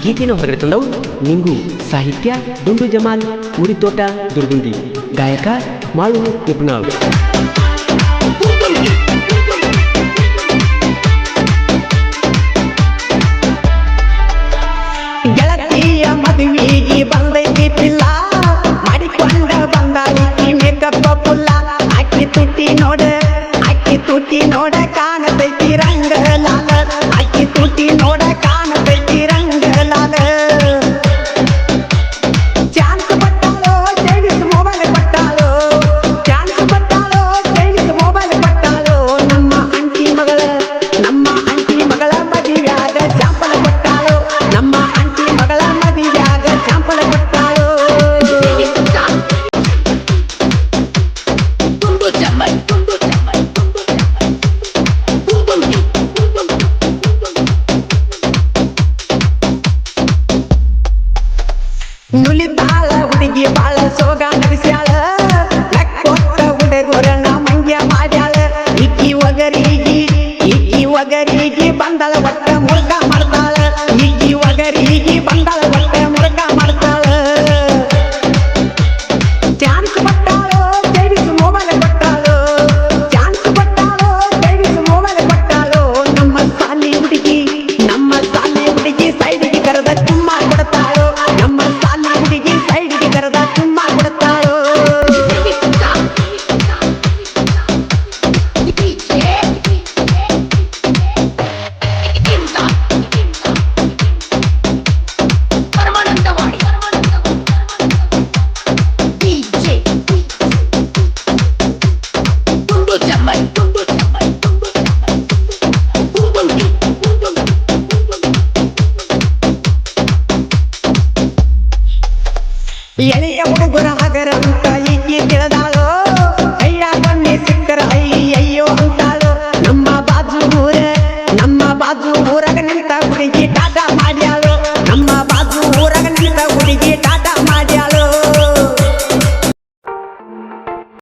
ಗೀತೆಯನ್ನು ಹೊರಗಡೆ ತಂದವು ನಿಂಗು, ಸಾಹಿತ್ಯ ದುಂಡು ಜಮಾಲ್, ಉರಿತೋಟ ದುರ್ಗುಂದಿ, ಗಾಯಕ ಮಾಳು ನಿಪುಣಾವ್. ಗೆಳತಿಯ ಮದುವೆಗೆ ಬಂದೈತಿ ಪಿಲ್ಲ, ಮಾಡಿಕೊಂಡ ಬಂದಾಳಿಕಿ ಮೇಕಪ್ ಪುಲ್ಲ, ಅಕ್ಕಿ ತುಟಿ ನೋಡ ಕಾಣತೈತಿ ರಂಗ ಲಾಲ, ಅಕ್ಕಿ ತುಟಿ ನೋಡ ಕಾಣತೈತಿ ರಂಗ ಲಾಲ. ಚಾನ್ಸ್ ಬಟ್ಟಾಳೋ ಚೈನೀಸ್ ಮೊಬೈಲ್ ಕೊಟ್ಟಾಳೋ, ಚಾನ್ಸ್ ಬಟ್ಟಾಳೋ ಚೈನೀಸ್ ಮೊಬೈಲ್ ಕೊಟ್ಟಾಳೋ. ನಮ್ಮ ಅಂಟಿ ಮಗಳ ಮದುವೆಯಾಗ ಚಾಂಪಲ ಕೊಟ್ಟಾಳೋ, ನಮ್ಮ ಅಂಟಿ ಮಗಳ ಮದುವೆಯಾಗ ಚಾಂಪಲ ಕೊಟ್ಟಾಳೋ. ನುಲಿತಾಳ ಹುಡುಗಿ ಬಾಳ ಸೋಗ ನಡೆಸ್ಯಾಳ, ಕೊಟ್ಟ ಹುಡುಗರನ್ನ ಮಂಗ್ಯ ಮಾಡ್ಯಾಳ. ಇಕ್ಕಿ ಒಗರಿಗೆ ಬಂದಳ ಒಟ್ಟ ಮುರುಗ ಮಾಡ್ತಾಳ, ಇಕ್ಕಿ ಒಗರಿಗೆ ಬಂದಳ ಒಟ್ಟ ಮುರುಗ ಮಾಡ್ತಾಳ. ಚಾನ್ಸ್ ಬಟ್ಟಾಳೋ ಚೈನೀಸ್ ಮೊಬೈಲ್ ಕೊಟ್ಟಾಳೋ, ಚಾನ್ಸ್ ಬಟ್ಟಾಳೋ ಚೈನೀಸ್ ಮೊಬೈಲ್ ಕೊಟ್ಟಾಳೋ. ನಮ್ಮ ಸಾಲಿ ಹುಡುಗಿ ಸೈಡಿಗೆ ಕರೆದ ಚುಮ್ಮ ಕೊಡ್ತಾಳೋ, ನಮ್ಮ ಸಾಲಿ ಹುಡುಗಿ ಸೈಡಿಗೆ ಕರೆದ ಚುಮ್ಮ ಕೊಡ್ತಾಳೋ. ಎಳೆಯ ಹುಡುಗರ ಹಗರ ಅಂತ ಈಕಿ ತಿಳಿದಾಳ